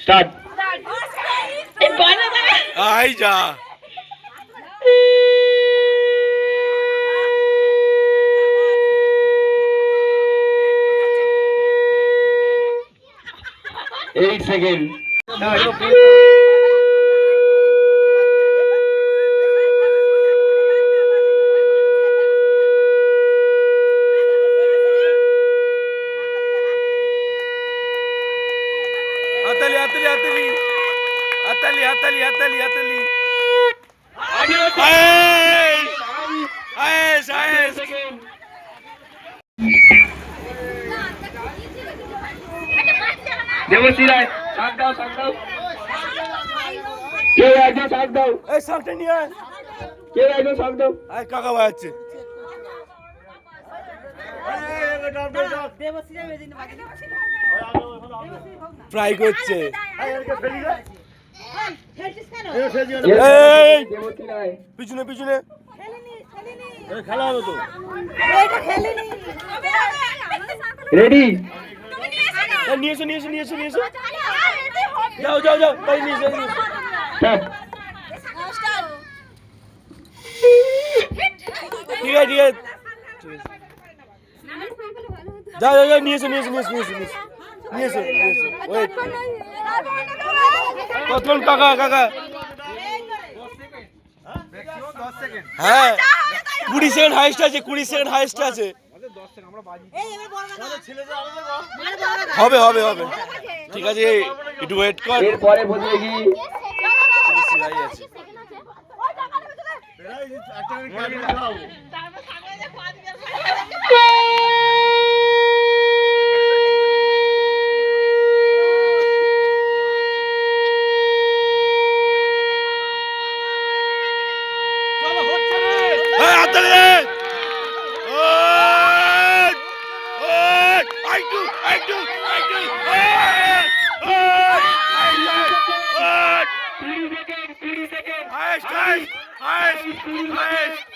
Start. I যা eight second. হাতালি হাতালি হাতালি হাতালি হাতালি হাতালি হাতালি আয়েশ আয়েশ দেবশ্রী রায় শাক দাও, শাক দাও। কেউ একজন শাক দাও, এই শাকটা নিয়ে আয় কেউ একজন শাক দাও। আয় কাকা বাজাচ্ছে ফ্রাই করছে এই দেবশ্রী রায় পিছনে পিছনে খেলা হবে তো রেডি। নিয়ে এসো নিয়ে এসো নিয়ে এসো নিয়ে এসো যাও যাও যাও তাই নিয়ে এসো স্টার্ট। ঠিক আছে ঠিক আছে যাও যাও যাও নিয়ে এসো নিয়ে এসো নিয়ে এসো নিয়ে এসো নিয়ে এসো নিয়ে এসো ওয়েট কতক্ষণ কাকা কাকা হ্যাঁ 20 সেকেন্ড হাইস্ট আছে 20 সেকেন্ড হাইস্ট আছে হবে হবে হবে ঠিক আছে একটু ওয়েট কর এরপরে বলবে কি আছে Highest!